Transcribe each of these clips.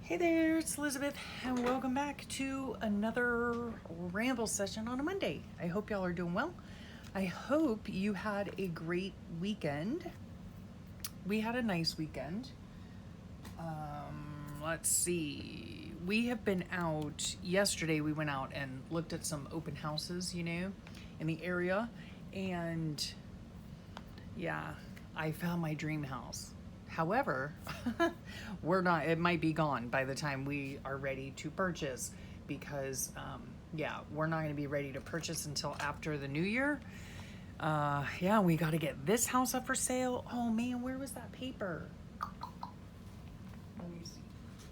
Hey there, it's Elizabeth, and welcome back to another ramble session on a Monday. I hope y'all are doing well. I hope you had a great weekend. We had a nice weekend. Let's see. We have been out. Yesterday we went out and looked at some open houses, in the area. And yeah, I found my dream house. However, it might be gone by the time we are ready to purchase because, we're not going to be ready to purchase until after the new year. We got to get this house up for sale. Oh man, where was that paper? Let me see.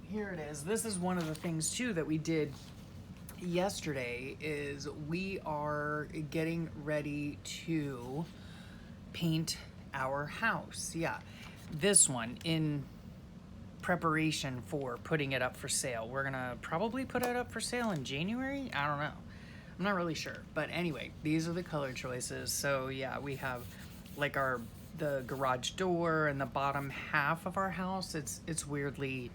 Here it is. This is one of the things too that we did yesterday is we are getting ready to paint our house. Yeah. This one in preparation for putting it up for sale. We're gonna probably put it up for sale in January. I don't know. I'm not really sure. But anyway, these are the color choices. So yeah, we have like the garage door and the bottom half of our house. It's weirdly,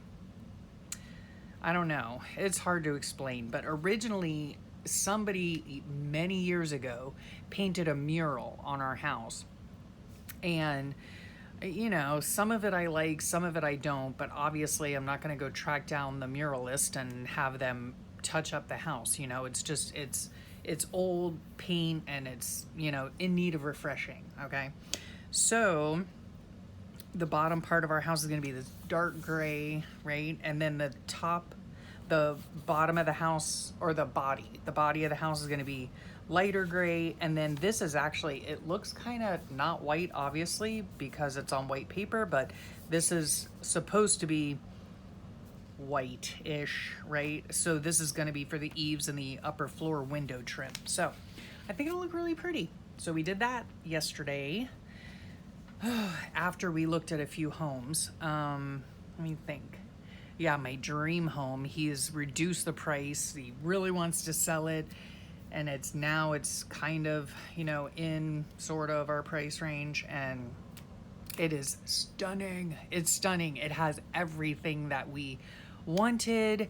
I don't know. It's hard to explain. But originally somebody many years ago painted a mural on our house. And some of it I like, some of it I don't, but obviously I'm not going to go track down the muralist and have them touch up the house. It's old paint and it's, in need of refreshing. Okay. So the bottom part of our house is going to be this dark gray, right? And then the bottom of the house, or the body of the house is going to be lighter gray. And then this is actually, it looks kind of not white, obviously, because it's on white paper, but this is supposed to be white-ish, right? So this is going to be for the eaves and the upper floor window trim. So I think it'll look really pretty. So we did that yesterday after we looked at a few homes. Let me think. Yeah, my dream home, he's reduced the price. He really wants to sell it. And it's kind of, in sort of our price range, and it is stunning. It's stunning. It has everything that we wanted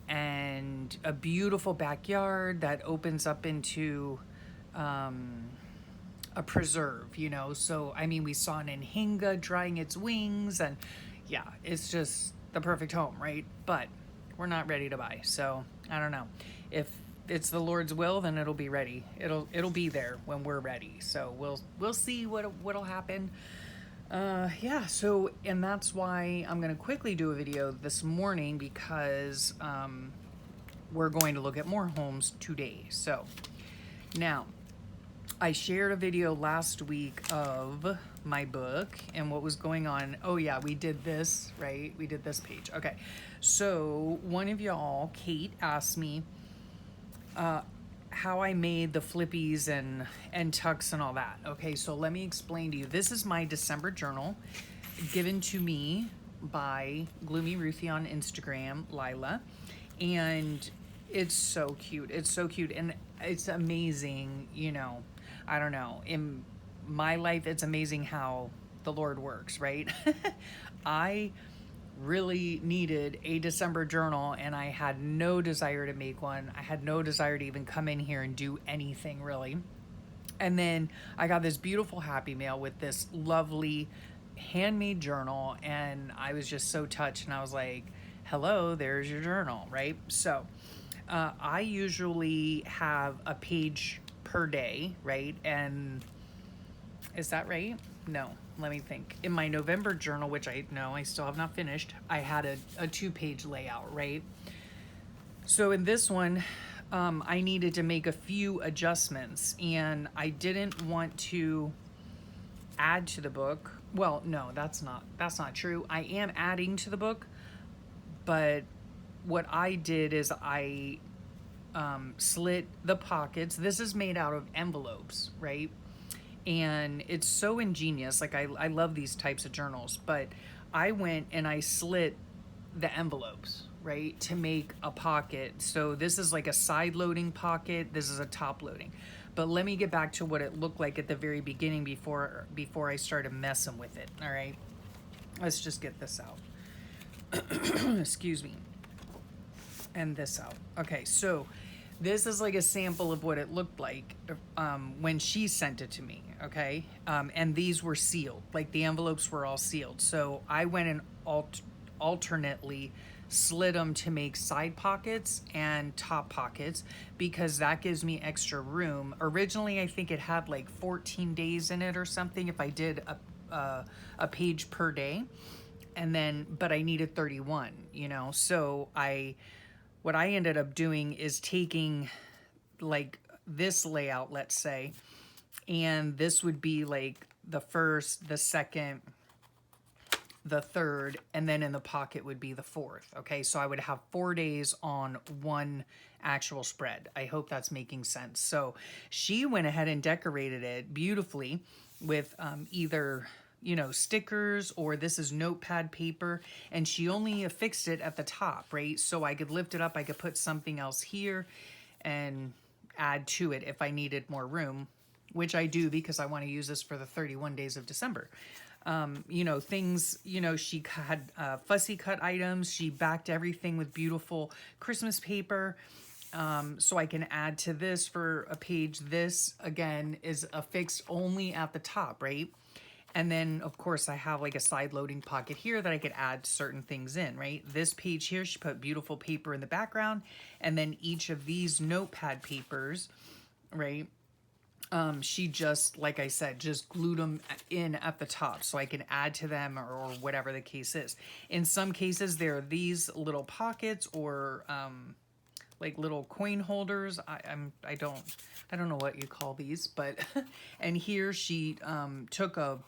and a beautiful backyard that opens up into a preserve, So, I mean, we saw an anhinga drying its wings, and yeah, it's just the perfect home, right? But we're not ready to buy. So I don't know. If it's the Lord's will, then it'll be ready. It'll be there when we're ready. So we'll see what'll happen. So, and that's why I'm going to quickly do a video this morning because we're going to look at more homes today. So now I shared a video last week of my book and what was going on. Oh yeah, we did this, right? We did this page. Okay. So one of y'all, Kate, asked me how I made the flippies and tucks and all that. Okay, so let me explain to you. This is my December journal given to me by Gloomy Ruthie on Instagram, Lila. And it's so cute. It's so cute. And it's amazing, I don't know. In my life, it's amazing how the Lord works, right? I really needed a December journal and I had no desire to make one. I had no desire to even come in here and do anything really. And then I got this beautiful happy mail with this lovely handmade journal and I was just so touched and I was like, hello, there's your journal, right? So I usually have a page per day, right? And is that right? No, let me think. In my November journal, which I still have not finished, I had a 2-page layout, right? So in this one, I needed to make a few adjustments and I didn't want to add to the book. Well, no, that's not true. I am adding to the book, but what I did is I slit the pockets. This is made out of envelopes, right? And it's so ingenious. Like I love these types of journals, but I went and I slit the envelopes, right, to make a pocket. So this is like a side loading pocket. This is a top loading. But let me get back to what it looked like at the very beginning before I started messing with it. All right, let's just get this out. Excuse me. and this out. Okay, so this is like a sample of what it looked like when she sent it to me, okay? And these were sealed, like the envelopes were all sealed. So I went and alternately slid them to make side pockets and top pockets because that gives me extra room. Originally, I think it had like 14 days in it or something if I did a page per day. And then, but I needed 31, you know? So what I ended up doing is taking like this layout, let's say, and this would be like the first, the second, the third, and then in the pocket would be the fourth. Okay, so I would have 4 days on one actual spread. I hope that's making sense. So she went ahead and decorated it beautifully with either, you know, stickers, or this is notepad paper, and she only affixed it at the top, right? So I could lift it up, I could put something else here and add to it if I needed more room, which I do because I want to use this for the 31 days of December. You know, things, you know, she had fussy cut items. She backed everything with beautiful Christmas paper. So I can add to this for a page. This, again, is affixed only at the top, right? And then, of course, I have like a side loading pocket here that I could add certain things in, right? This page here, she put beautiful paper in the background. And then each of these notepad papers, right? She just, like I said, just glued them in at the top so I can add to them or whatever the case is. In some cases, there are these little pockets or like little coin holders. I don't know what you call these, but and here she took a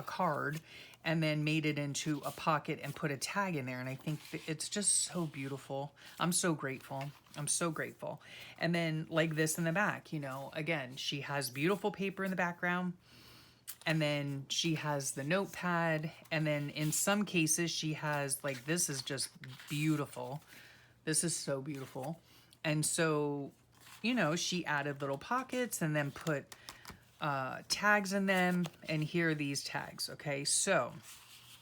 card and then made it into a pocket and put a tag in there. And I think it's just so beautiful. I'm so grateful. I'm so grateful. And then like this in the back, you know, again, she has beautiful paper in the background. And then she has the notepad. And then in some cases she has like, this is just beautiful. This is so beautiful. And so, you know, she added little pockets and then put tags in them, and here are these tags. Okay, so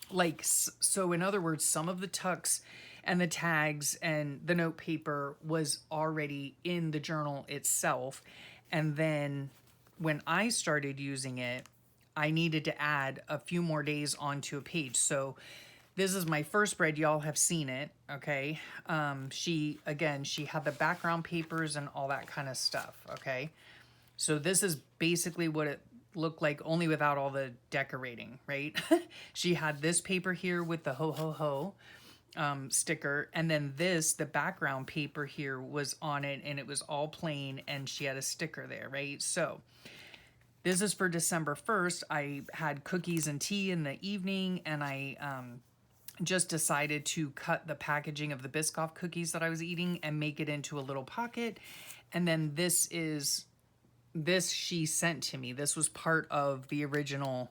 like, so in other words, some of the tucks and the tags and the note paper was already in the journal itself, and then when I started using it, I needed to add a few more days onto a page. So this is my first spread. Y'all have seen it, okay? She had the background papers and all that kind of stuff, okay? So this is basically what it looked like, only without all the decorating, right? She had this paper here with the ho ho ho sticker, and then this, the background paper here was on it, and it was all plain, and she had a sticker there, right? So this is for December 1st. I had cookies and tea in the evening, and I just decided to cut the packaging of the Biscoff cookies that I was eating and make it into a little pocket. And then this she sent to me. This was part of the original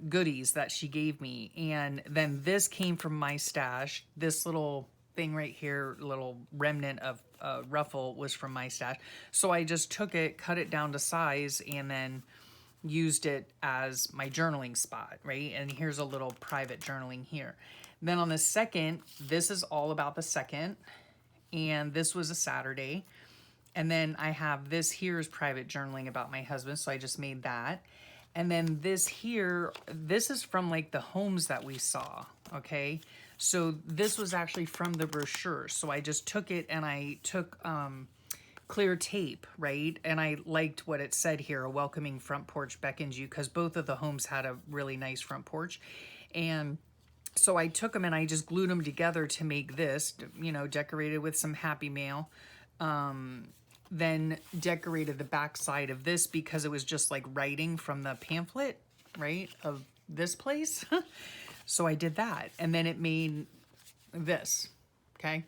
goodies that she gave me. And then this came from my stash. This little thing right here, little remnant of ruffle, was from my stash. So I just took it, cut it down to size, and then used it as my journaling spot, right? And here's a little private journaling here. Then on the second, this is all about the second, and this was a Saturday. And then I have this here is private journaling about my husband, so I just made that. And then this here, this is from like the homes that we saw, okay? So this was actually from the brochure. So I just took it and I took clear tape, right? And I liked what it said here, a welcoming front porch beckons you, because both of the homes had a really nice front porch. And so I took them and I just glued them together to make this, you know, decorated with some happy mail. Then decorated the back side of this because it was just like writing from the pamphlet, right, of this place. So I did that, and then it made this, okay?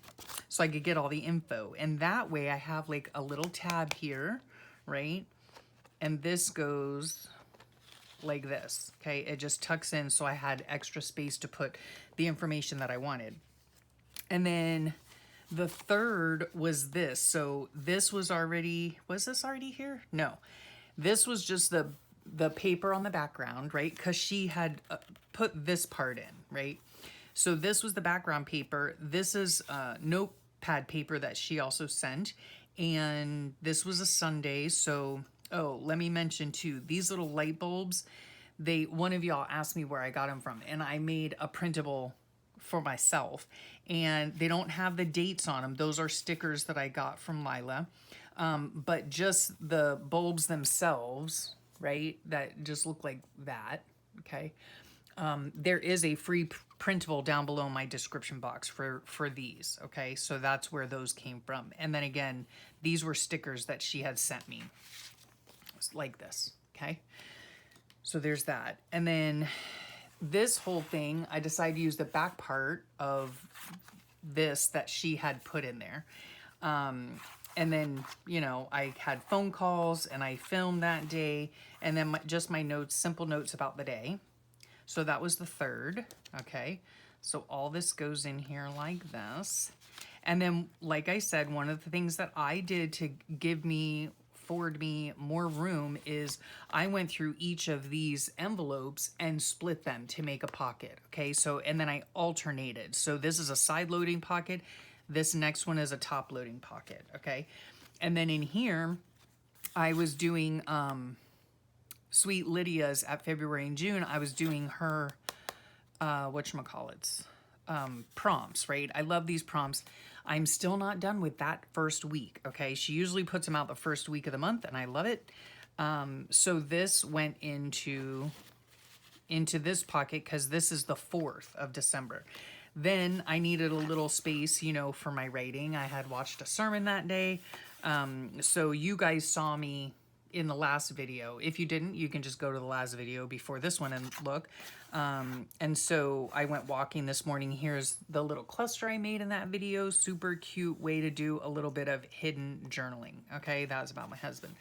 So I could get all the info, and that way I have like a little tab here, right? And this goes like this, okay? It just tucks in, so I had extra space to put the information that I wanted. And then the third was this. So this was this already here? No, this was just the paper on the background, right? Because she had put this part in, right? So this was the background paper. This is pad paper that she also sent. And this was a Sunday. So, oh, let me mention too, these little light bulbs, one of y'all asked me where I got them from, and I made a printable for myself, and they don't have the dates on them. Those are stickers that I got from Lila. But just the bulbs themselves, right, that just look like that, okay? There is a free printable down below in my description box for these, okay? So that's where those came from. And then again, these were stickers that she had sent me. It's like this, okay? So there's that. And then this whole thing, I decided to use the back part of this that she had put in there. And then, you know, I had phone calls and I filmed that day, and then just my notes, simple notes about the day. So that was the 3rd, okay? So all this goes in here like this. And then, like I said, one of the things that I did to afford me more room is I went through each of these envelopes and split them to make a pocket, okay? So, and then I alternated. So this is a side loading pocket. This next one is a top loading pocket, okay? And then in here, I was doing Sweet Lydia's at February and June. I was doing her, whatchamacallits, prompts, right? I love these prompts. I'm still not done with that first week, okay? She usually puts them out the first week of the month, and I love it. So this went into this pocket because this is the 4th of December. Then I needed a little space, you know, for my writing. I had watched a sermon that day. So you guys saw me in the last video. If you didn't, you can just go to the last video before this one and look. And so I went walking this morning. Here's the little cluster I made in that video. Super cute way to do a little bit of hidden journaling. Okay, that was about my husband.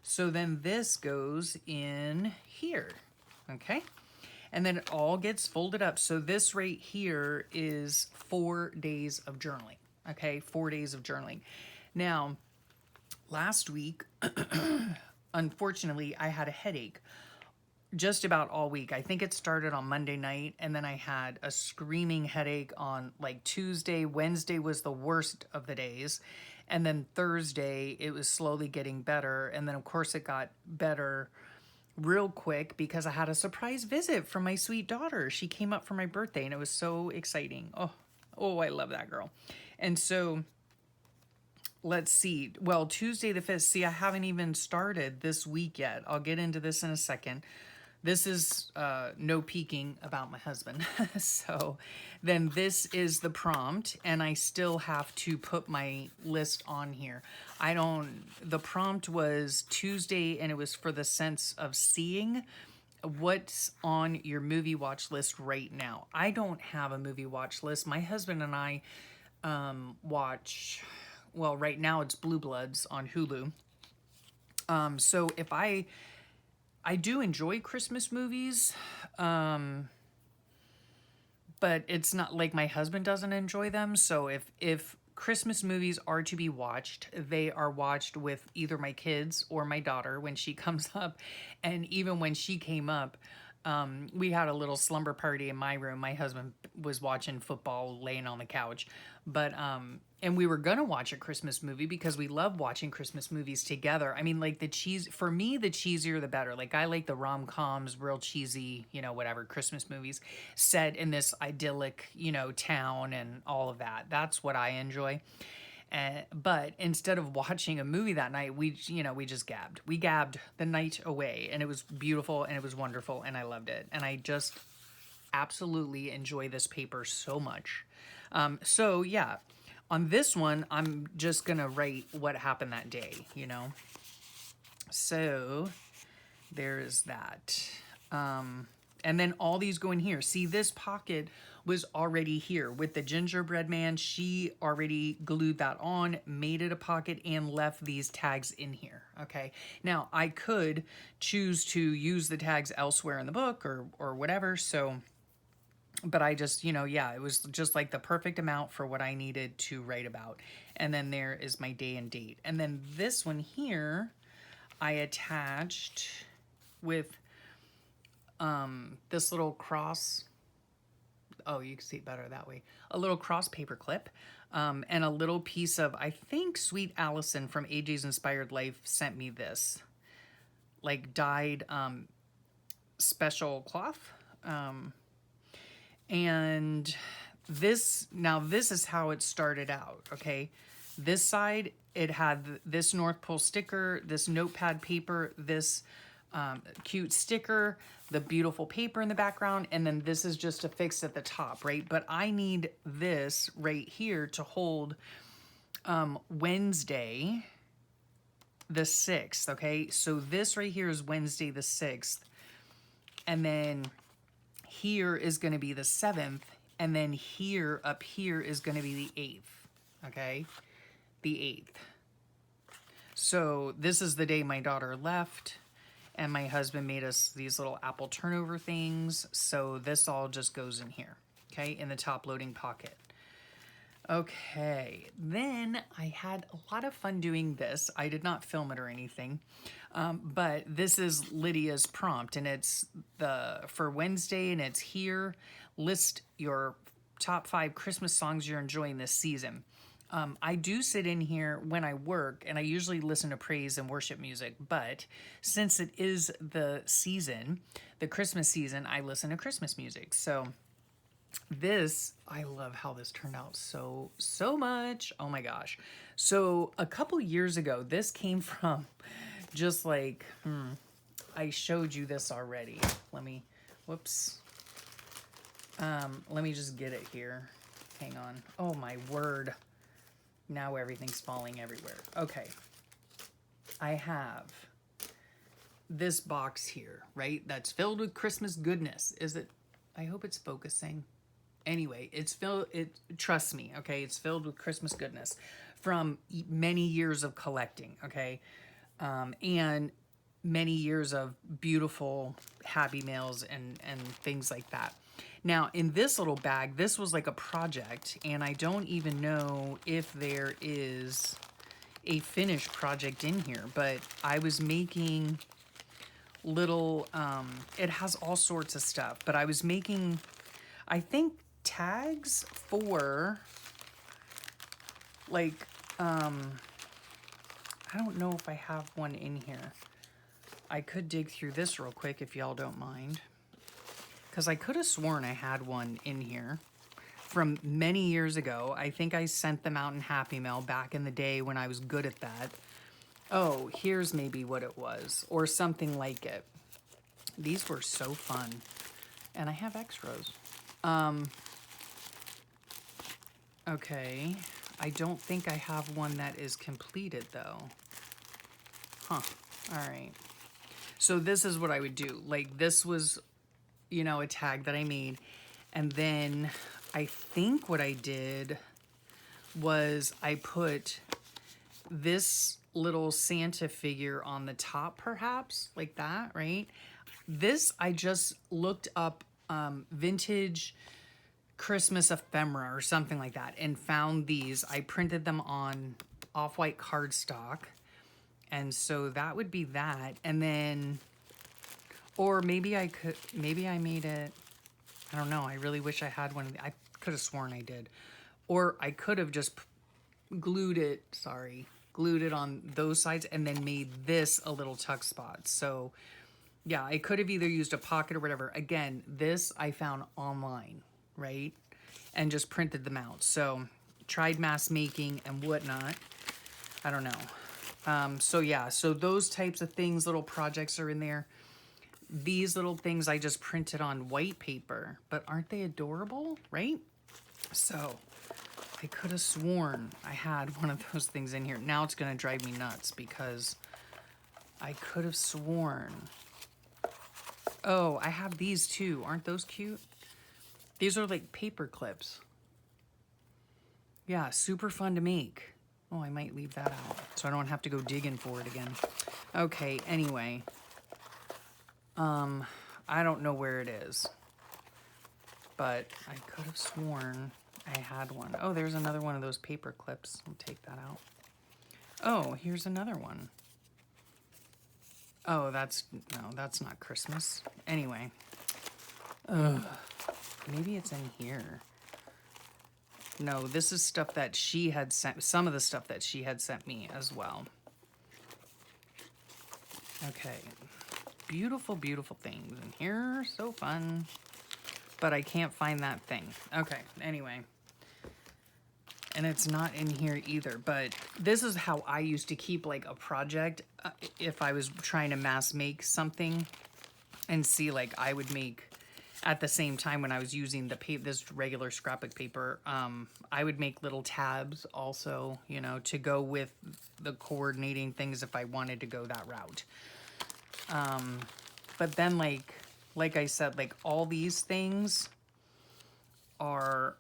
So then this goes in here. Okay. And then it all gets folded up. So this right here is 4 days of journaling. Okay, 4 days of journaling. Now, last week, unfortunately, I had a headache just about all week. I think it started on Monday night, and then I had a screaming headache on like Tuesday. Wednesday was the worst of the days. And then Thursday, it was slowly getting better. And then, of course, it got better real quick because I had a surprise visit from my sweet daughter. She came up for my birthday, and it was so exciting. Oh, I love that girl. And so let's see. Well, Tuesday the 5th. See, I haven't even started this week yet. I'll get into this in a second. This is no peeking about my husband. So then this is the prompt, and I still have to put my list on here. The prompt was Tuesday, and it was for the sense of seeing what's on your movie watch list right now. I don't have a movie watch list. My husband and I watch, well, right now it's Blue Bloods on Hulu. So if I do enjoy Christmas movies, but it's not like my husband doesn't enjoy them. So if Christmas movies are to be watched, they are watched with either my kids or my daughter when she comes up. And even when she came up, we had a little slumber party in my room. My husband was watching football, laying on the couch. But, and we were going to watch a Christmas movie because we love watching Christmas movies together. I mean, like for me, the cheesier, the better. Like I like the rom-coms, real cheesy, you know, whatever, Christmas movies set in this idyllic, you know, town and all of that. That's what I enjoy. But instead of watching a movie that night, we just gabbed. We gabbed the night away, and it was beautiful and it was wonderful and I loved it. And I just absolutely enjoy this paper so much. So yeah, on this one, I'm just going to write what happened that day, you know? So there's that. And then all these go in here. See, this pocket was already here with the gingerbread man. She already glued that on, made it a pocket, and left these tags in here. Okay. Now I could choose to use the tags elsewhere in the book or whatever. So, but I just, you know, yeah, it was just like the perfect amount for what I needed to write about. And then there is my day and date. And then this one here, I attached with this little cross oh, you can see it better that way. A little cross paper clip, and a little piece of, I think Sweet Allison from AJ's Inspired Life sent me this, like dyed special cloth. And this, now this is how it started out, okay? This side, it had this North Pole sticker, this notepad paper, this cute sticker, the beautiful paper in the background, and then this is just affixed at the top, right? But I need this right here to hold Wednesday the 6th, okay? So this right here is Wednesday the 6th, and then here is going to be the 7th, and then here, up here, is going to be the 8th, okay? The 8th. So this is the day my daughter left, and my husband made us these little apple turnover things, so this all just goes in here, okay, in the top loading pocket. Okay, then I had a lot of fun doing this. I did not film it or anything, but this is Lydia's prompt, and it's for Wednesday, and it's here. List your top 5 Christmas songs you're enjoying this season. I do sit in here when I work, and I usually listen to praise and worship music, but since it is the season, the Christmas season, I listen to Christmas music. So this, I love how this turned out so much. Oh my gosh. So a couple years ago, this came from just like, I showed you this already. Let me just get it here. Hang on. Oh my word. Now everything's falling everywhere. Okay. I have this box here, right? That's filled with Christmas goodness. Is it? I hope it's focusing. Anyway, it's filled, trust me, okay? It's filled with Christmas goodness from many years of collecting, okay? And many years of beautiful Happy Mails and things like that. Now, in this little bag, this was like a project, and I don't even know if there is a finished project in here, but I was making little, it has all sorts of stuff, but I was making, I think, tags for, like, I don't know if I have one in here. I could dig through this real quick if y'all don't mind, because I could have sworn I had one in here from many years ago. I think I sent them out in Happy Mail back in the day when I was good at that. Oh, here's maybe what it was, or something like it. These were so fun, and I have extras. Okay, I don't think I have one that is completed though. Huh, all right. So this is what I would do. Like, this was, you know, a tag that I made, and then I think what I did was I put this little Santa figure on the top, perhaps, like that, right? This, I just looked up vintage Christmas ephemera or something like that and found these. I printed them on off-white cardstock, and so that would be that. And then, or maybe I made it, I don't know, I really wish I had one. I could have sworn I did. Or I could have just glued it on those sides and then made this a little tuck spot. So yeah, I could have either used a pocket or whatever. Again, this I found online, right? And just printed them out. So tried mass making and whatnot. I don't know. So yeah, so those types of things, little projects are in there. These little things I just printed on white paper, but aren't they adorable, right? So I could have sworn I had one of those things in here. Now it's going to drive me nuts because I could have sworn. Oh, I have these too. Aren't those cute? These are like paper clips. Yeah, super fun to make. Oh, I might leave that out so I don't have to go digging for it again. Okay, anyway. I don't know where it is, but I could have sworn I had one. Oh, there's another one of those paper clips. I'll take that out. Oh, here's another one. Oh, that's not Christmas. Anyway. Ugh. maybe it's in here. No, this is stuff that she had sent, some of the stuff that she had sent me as well. Okay. Beautiful, beautiful things in here. So fun. But I can't find that thing. Okay, anyway. And it's not in here either. But this is how I used to keep like a project if I was trying to mass make something. And see, like, I would make at the same time when I was using the this regular scrapbook paper, I would make little tabs also, you know, to go with the coordinating things if I wanted to go that route. But then, like I said, like all these things are,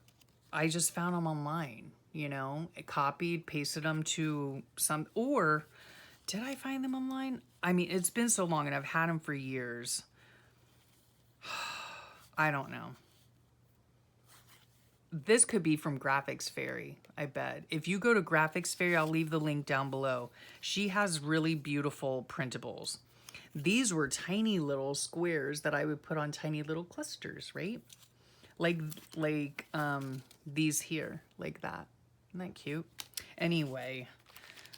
I just found them online, you know, I copied, pasted them to some, or did I find them online? I mean, it's been so long and I've had them for years. I don't know. This could be from Graphics Fairy, I bet. If you go to Graphics Fairy, I'll leave the link down below. She has really beautiful printables. These were tiny little squares that I would put on tiny little clusters, right? Like these here, like that. Isn't that cute? Anyway,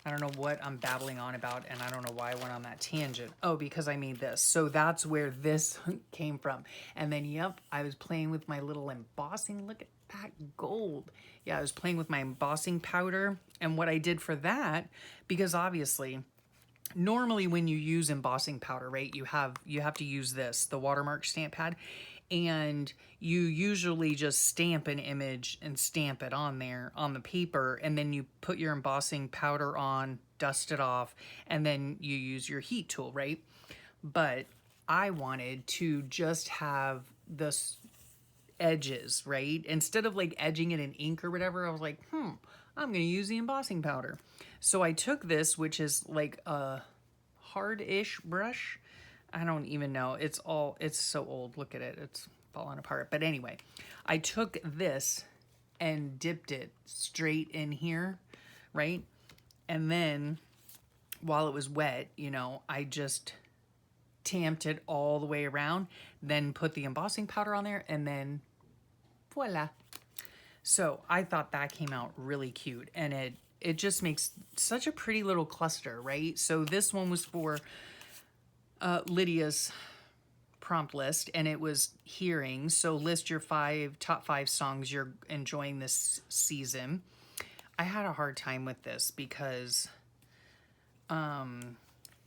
I don't know what I'm babbling on about, and I don't know why I went on that tangent. Oh, because I made this. So that's where this came from. And then, yep, I was playing with my little embossing. Look at that gold. Yeah, I was playing with my embossing powder. And what I did for that, because obviously, normally when you use embossing powder, right, you have to use this, the watermark stamp pad. And you usually just stamp an image and stamp it on there on the paper, and then you put your embossing powder on, dust it off, and then you use your heat tool, right? But I wanted to just have the edges, right? Instead of like edging it in ink or whatever, I was like, I'm gonna use the embossing powder. So I took this, which is like a hard-ish brush. I don't even know. It's so old. Look at it. It's falling apart. But anyway, I took this and dipped it straight in here, right? And then while it was wet, you know, I just tamped it all the way around, then put the embossing powder on there, and then voila. So I thought that came out really cute, and it just makes such a pretty little cluster, right? So this one was for Lydia's prompt list, and it was hearing. So list your top five songs you're enjoying this season. I had a hard time with this because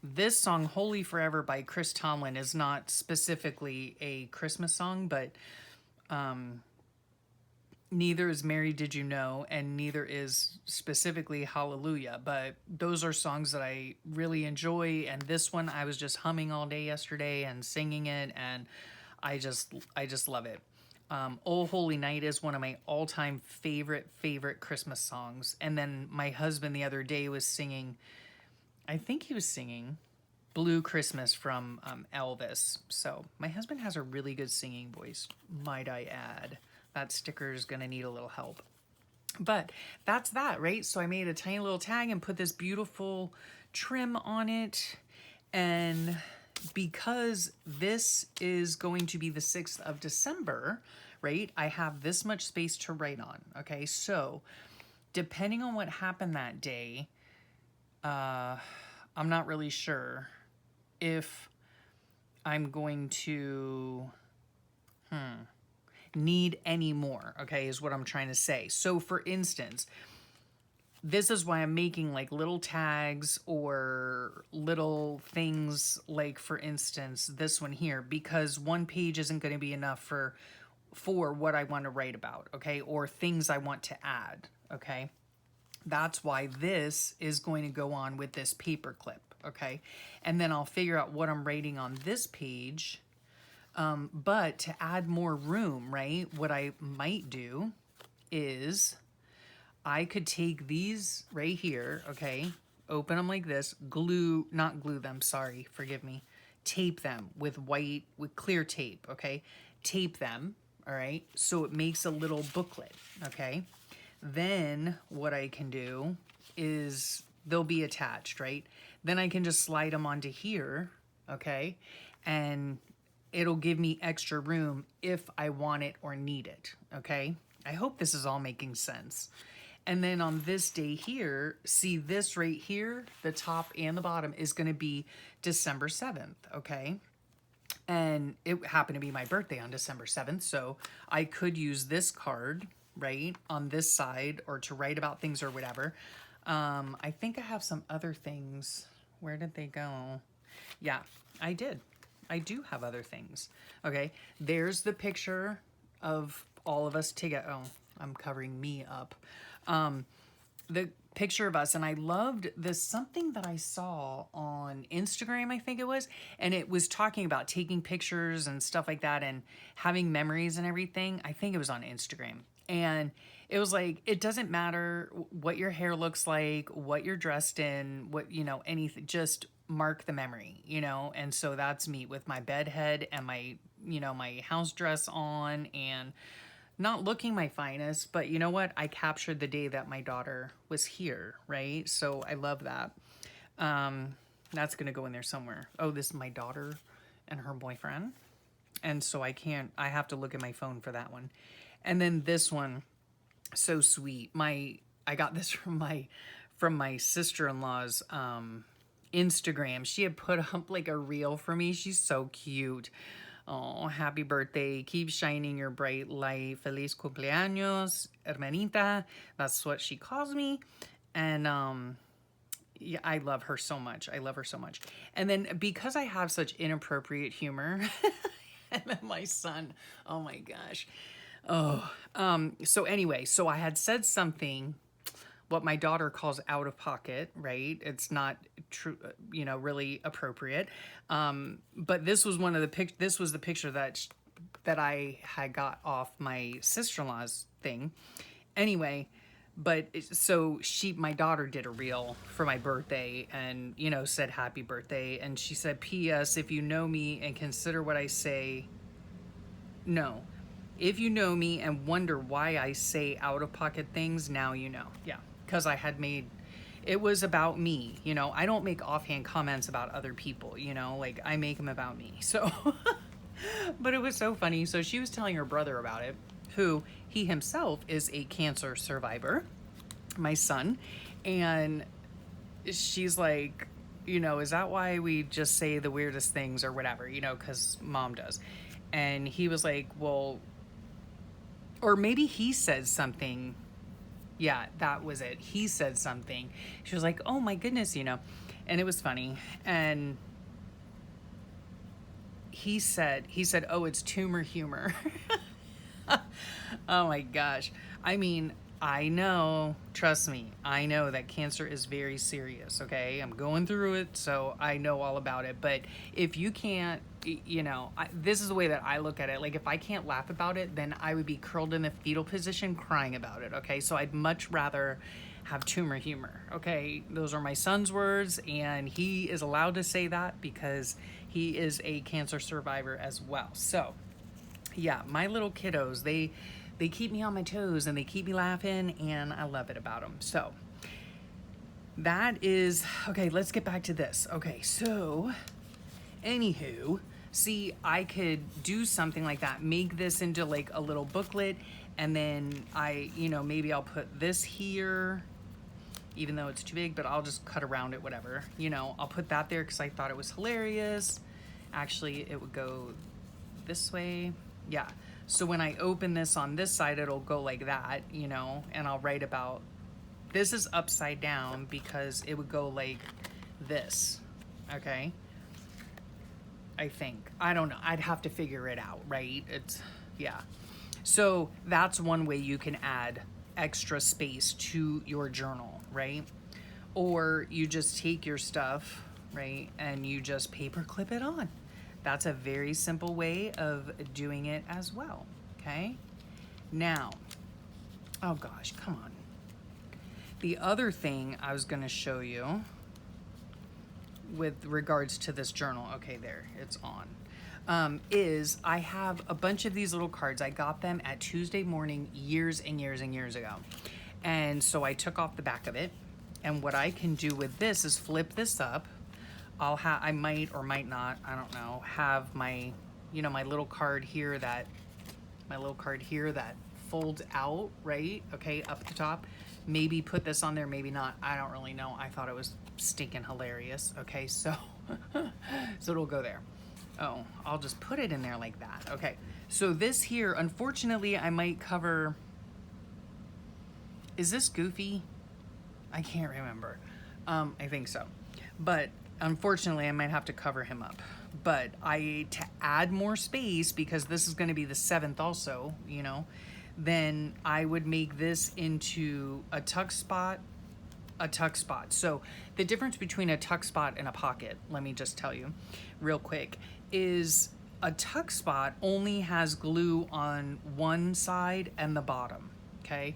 this song, Holy Forever by Chris Tomlin, is not specifically a Christmas song, but neither is Mary Did You Know, and neither is specifically Hallelujah, but those are songs that I really enjoy, and this one I was just humming all day yesterday and singing it, and I just love it. Oh Holy Night is one of my all-time favorite Christmas songs, and then my husband the other day was singing, I think he was singing Blue Christmas from Elvis. So my husband has a really good singing voice, might I add. That sticker is going to need a little help. But that's that, right? So I made a tiny little tag and put this beautiful trim on it. And because this is going to be the 6th of December, right? I have this much space to write on, okay? So depending on what happened that day, I'm not really sure if I'm going to... need any more, okay, is what I'm trying to say. So for instance, this is why I'm making like little tags or little things, like for instance this one here, because one page isn't going to be enough for what I want to write about, okay, or things I want to add, okay. That's why this is going to go on with this paper clip, okay, and then I'll figure out what I'm writing on this page. But to add more room, right, what I might do is I could take these right here, okay, open them like this, not glue them, sorry, forgive me, tape them with clear tape, okay, tape them, all right, so it makes a little booklet, okay. Then what I can do is they'll be attached, right, then I can just slide them onto here, okay, and it'll give me extra room if I want it or need it, okay? I hope this is all making sense. And then on this day here, see this right here, the top and the bottom is gonna be December 7th, okay? And it happened to be my birthday on December 7th, so I could use this card, right, on this side or to write about things or whatever. I think I have some other things. Where did they go? Yeah, I did. I do have other things. Okay, there's the picture of all of us together. Oh, I'm covering me up. The picture of us, and I loved this, something that I saw on Instagram, I think it was, and it was talking about taking pictures and stuff like that and having memories and everything. I think it was on Instagram. And it was like, it doesn't matter what your hair looks like, what you're dressed in, what, you know, anything, just mark the memory, you know? And so that's me with my bed head and my, you know, my house dress on and not looking my finest, but you know what? I captured the day that my daughter was here, right? So I love that. That's gonna go in there somewhere. Oh, this is my daughter and her boyfriend. And so I have to look at my phone for that one. And then this one, so sweet. I got this from my sister-in-law's Instagram. She had put up like a reel for me. She's so cute. Oh, happy birthday. Keep shining your bright light. Feliz cumpleaños, hermanita. That's what she calls me. And yeah, I love her so much. I love her so much. And then because I have such inappropriate humor, and then my son, oh my gosh. Oh, so anyway, so I had said something, what my daughter calls out of pocket, right? It's not true, you know, really appropriate. But this was one of the this was the picture that I had got off my sister-in-law's thing. Anyway, but so my daughter did a reel for my birthday and, you know, said happy birthday. And she said, P.S. if you know me and consider what I say, no. If you know me and wonder why I say out-of-pocket things, now you know. Yeah, because I had made, it was about me, you know. I don't make offhand comments about other people, you know. Like, I make them about me. So, but it was so funny. So she was telling her brother about it, who he himself is a cancer survivor, my son. And she's like, you know, is that why we just say the weirdest things or whatever, you know, because mom does. And he was like, well, or maybe he said something. Yeah, that was it. He said something. She was like, oh my goodness, you know. And it was funny. And he said, oh, it's tumor humor. Oh my gosh. I mean, I know, trust me, I know that cancer is very serious, okay? I'm going through it, so I know all about it. But if you can't, you know, this is the way that I look at it. Like, if I can't laugh about it, then I would be curled in the fetal position crying about it, okay? So I'd much rather have tumor humor, okay? Those are my son's words, and he is allowed to say that because he is a cancer survivor as well. So, yeah, my little kiddos, they keep me on my toes and they keep me laughing, and I love it about them. So that is, okay, let's get back to this. Okay, so anywho, see, I could do something like that, make this into like a little booklet, and then you know, maybe I'll put this here, even though it's too big, but I'll just cut around it, whatever. You know, I'll put that there because I thought it was hilarious. Actually, it would go this way. Yeah. So when I open this on this side, it'll go like that, you know, and I'll write about, this is upside down because it would go like this, okay? I think. I don't know. I'd have to figure it out, right? It's, yeah. So that's one way you can add extra space to your journal, right? Or you just take your stuff, right, and you just paper clip it on. That's a very simple way of doing it as well, okay? Now, oh gosh, come on. The other thing I was gonna show you with regards to this journal, okay, there, it's on, is I have a bunch of these little cards. I got them at Tuesday Morning years and years and years ago. And so I took off the back of it, and what I can do with this is flip this up. I might or might not, I don't know, have my you know, my little card here that folds out, right? Okay, up at the top. Maybe put this on there, maybe not. I don't really know. I thought it was stinking hilarious. Okay, so so it'll go there. Oh, I'll just put it in there like that. Okay, so this here, unfortunately, I might cover. Is this Goofy? I can't remember. I think so. But unfortunately, I might have to cover him up. But to add more space, because this is going to be the 7th also, you know, then I would make this into a tuck spot, a tuck spot. So the difference between a tuck spot and a pocket, let me just tell you real quick, is a tuck spot only has glue on one side and the bottom, okay?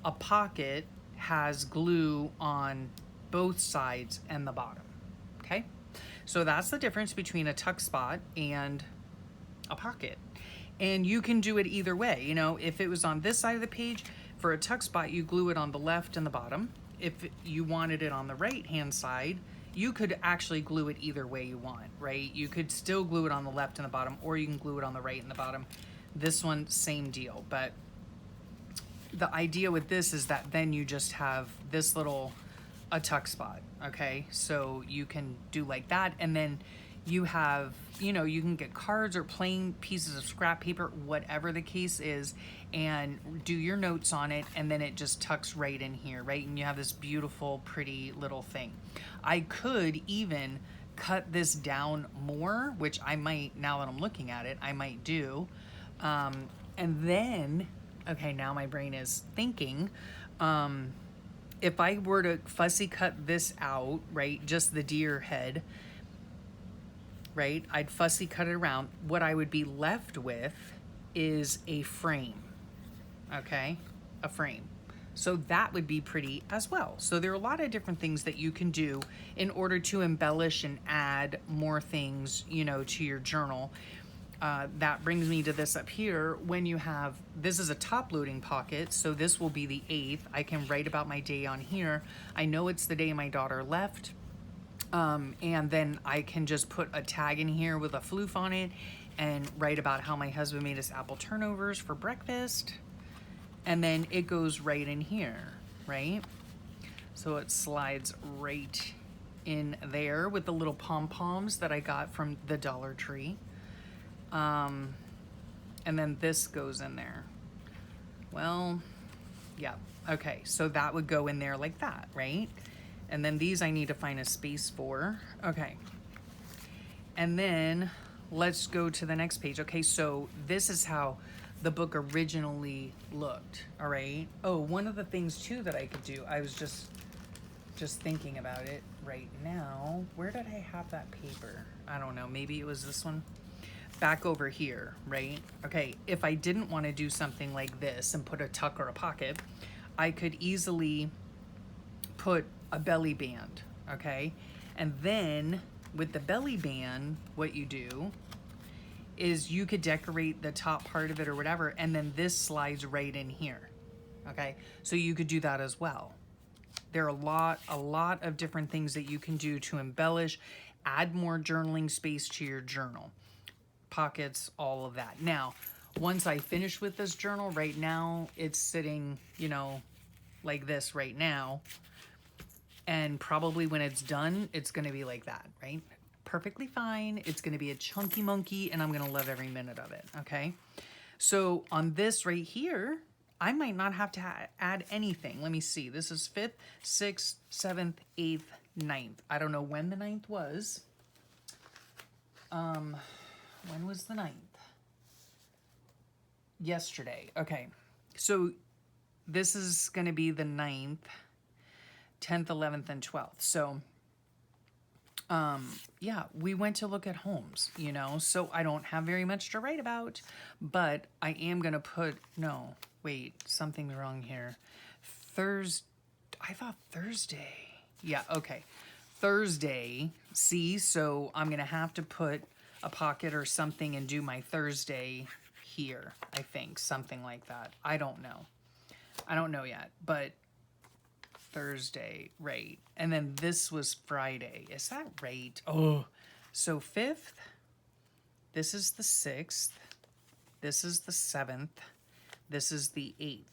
A pocket has glue on both sides and the bottom, okay? So that's the difference between a tuck spot and a pocket. And you can do it either way. You know, if it was on this side of the page, for a tuck spot, you glue it on the left and the bottom. If you wanted it on the right-hand side, you could actually glue it either way you want, right? You could still glue it on the left and the bottom, or you can glue it on the right and the bottom. This one, same deal. But the idea with this is that then you just have this little, a tuck spot, okay? So you can do like that, and then you have, you know, you can get cards or plain pieces of scrap paper, whatever the case is, and do your notes on it, and then it just tucks right in here, right? And you have this beautiful, pretty little thing. I could even cut this down more, which I might, now that I'm looking at it, I might do. And then, okay, now my brain is thinking, if I were to fussy cut this out, right, just the deer head, right, I'd fussy cut it around. What I would be left with is a frame, okay, a frame. So that would be pretty as well. So there are a lot of different things that you can do in order to embellish and add more things, you know, to your journal. That brings me to this up here. When you have, this is a top loading pocket, so this will be the 8th. I can write about my day on here. I know it's the day my daughter left. And then I can just put a tag in here with a floof on it and write about how my husband made us apple turnovers for breakfast. And then it goes right in here, right? So it slides right in there with the little pom-poms that I got from the Dollar Tree. And then this goes in there. Well, yeah, okay, so that would go in there like that, right? And then these I need to find a space for. Okay. And then let's go to the next page. Okay, so this is how the book originally looked, all right? Oh, one of the things too that I could do, I was just thinking about it right now. Where did I have that paper? I don't know, maybe it was this one. Back over here, right? Okay, if I didn't want to do something like this and put a tuck or a pocket, I could easily put a belly band, okay? And then with the belly band, what you do is you could decorate the top part of it or whatever, and then this slides right in here, okay? So you could do that as well. There are a lot of different things that you can do to embellish, add more journaling space to your journal. Pockets, all of that. Now, once I finish with this journal, right now, it's sitting, you know, like this right now. And probably when it's done, it's going to be like that, right? Perfectly fine. It's going to be a chunky monkey, and I'm going to love every minute of it, okay? So on this right here, I might not have to add anything. Let me see. This is 5th, 6th, 7th, 8th, 9th. I don't know when the 9th was. When was the 9th? Yesterday. Okay. So this is going to be the 9th. 10th, 11th, and 12th. So, yeah, we went to look at homes, you know, so I don't have very much to write about, but I am going to put, no, wait, something's wrong here. I thought Thursday. Yeah, okay. Thursday, see, so I'm going to have to put a pocket or something and do my Thursday here, I think, something like that. I don't know. I don't know yet, but Thursday, right? And then this was Friday. Is that right? Oh, so 5th, This is the 6th. This is the 7th. This is the 8th.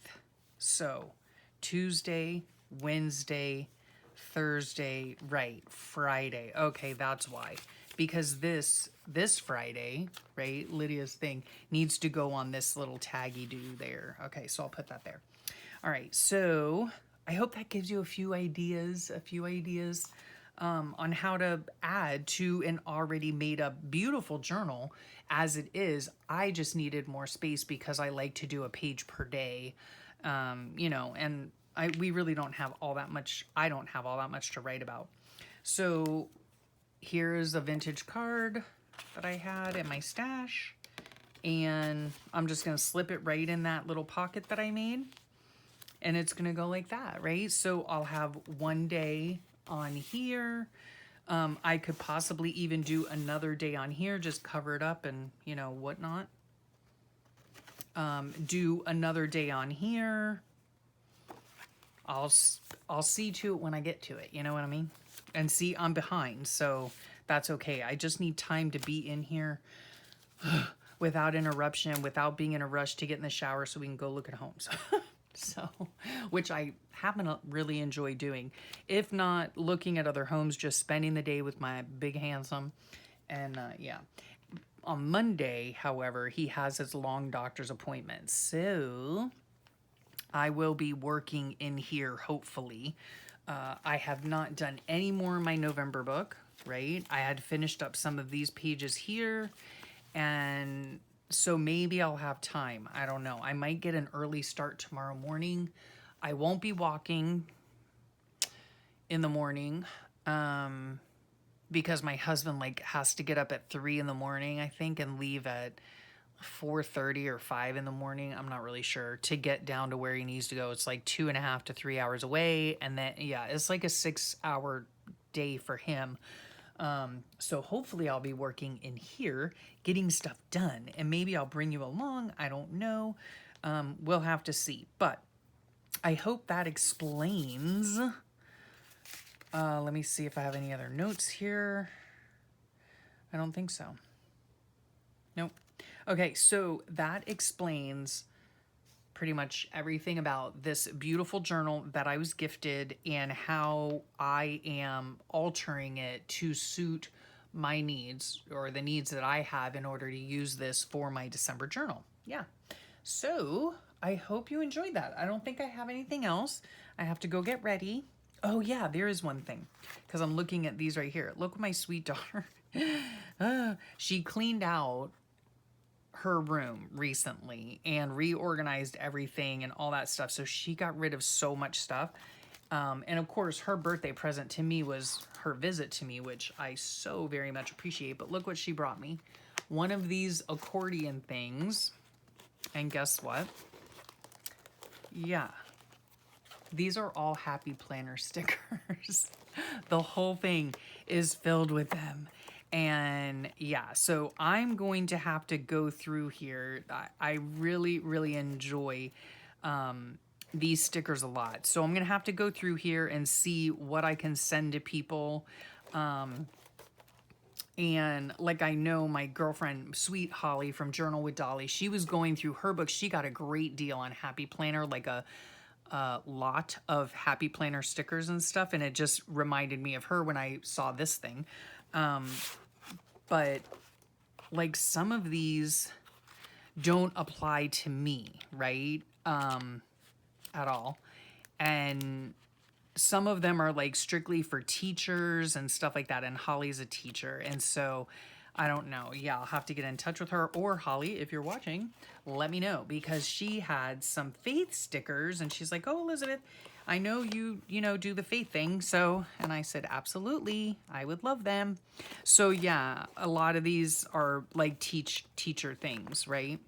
So Tuesday, Wednesday, Thursday, right, Friday. Okay, that's why. Because this Friday, right, Lydia's thing needs to go on this little taggy do there. Okay, so I'll put that there. All right, so I hope that gives you a few ideas on how to add to an already made up beautiful journal as it is. I just needed more space because I like to do a page per day, you know, and we really don't have all that much. I don't have all that much to write about. So here's a vintage card that I had in my stash, and I'm just going to slip it right in that little pocket that I made, and it's going to go like that, right? So I'll have one day on here. I could possibly even do another day on here, just cover it up and, you know, whatnot. Do another day on here. I'll see to it when I get to it, you know what I mean? And see, I'm behind, so that's okay. I just need time to be in here without interruption, without being in a rush to get in the shower so we can go look at homes. So, which I happen to really enjoy doing. If not looking at other homes, just spending the day with my big handsome. And yeah. On Monday, however, he has his long doctor's appointment. So I will be working in here, hopefully. I have not done any more in my November book, right? I had finished up some of these pages here, and so maybe I'll have time. I don't know. I might get an early start tomorrow morning. I won't be walking in the morning because my husband has to get up at 3 in the morning, I think, and leave at 4:30 or 5 in the morning. I'm not really sure, to get down to where he needs to go. It's like 2.5 to 3 hours away. And then, yeah, it's like a 6-hour day for him. So hopefully I'll be working in here, getting stuff done, and maybe I'll bring you along. I don't know. We'll have to see, but I hope that explains. Let me see if I have any other notes here. I don't think so. Nope. Okay, so that explains pretty much everything about this beautiful journal that I was gifted and how I am altering it to suit my needs, or the needs that I have in order to use this for my December journal. Yeah. So I hope you enjoyed that. I don't think I have anything else. I have to go get ready. Oh yeah, there is one thing, because I'm looking at these right here. Look at my sweet daughter. She cleaned out her room recently and reorganized everything and all that stuff. So she got rid of so much stuff. And of course, her birthday present to me was her visit to me, which I so very much appreciate. But look what she brought me. One of these accordion things. And guess what? Yeah. These are all Happy Planner stickers. The whole thing is filled with them. And yeah, so I'm going to have to go through here. I really, really enjoy these stickers a lot. So I'm going to have to go through here and see what I can send to people. And like, I know my girlfriend, sweet Holly from Journal with Dolly, she was going through her book. She got a great deal on Happy Planner, like a lot of Happy Planner stickers and stuff. And it just reminded me of her when I saw this thing. But like, some of these don't apply to me, right? At all. And some of them are like strictly for teachers and stuff like that. And Holly's a teacher. And so I don't know. Yeah, I'll have to get in touch with her, or Holly, if you're watching, let me know, because she had some faith stickers and she's like, "Oh, Elizabeth, I know you do the faith thing." So, and I said, absolutely, I would love them. So yeah, a lot of these are like teacher things, right?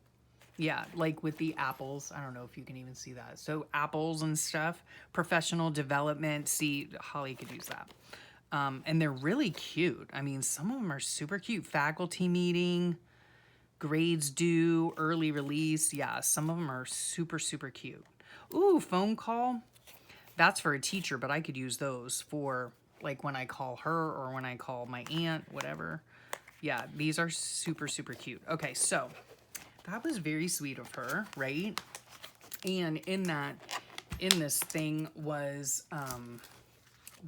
Yeah, like with the apples. I don't know if you can even see that. So apples and stuff, professional development. See, Holly could use that. And they're really cute. I mean, some of them are super cute. Faculty meeting, grades due, early release. Yeah, some of them are super, super cute. Ooh, phone call. That's for a teacher, but I could use those for like when I call her or when I call my aunt, whatever. Yeah, these are super, super cute. Okay, so that was very sweet of her, right? And in this thing was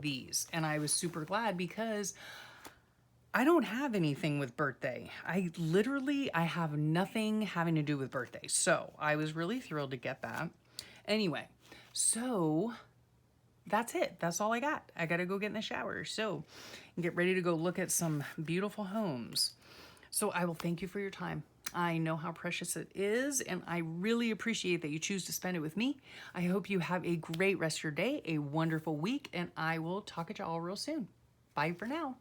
these. And I was super glad because I don't have anything with birthday. I have nothing having to do with birthday. So I was really thrilled to get that. Anyway, so that's it. That's all I got. I got to go get in the shower. So get ready to go look at some beautiful homes. So I will thank you for your time. I know how precious it is, and I really appreciate that you choose to spend it with me. I hope you have a great rest of your day, a wonderful week, and I will talk at you all real soon. Bye for now.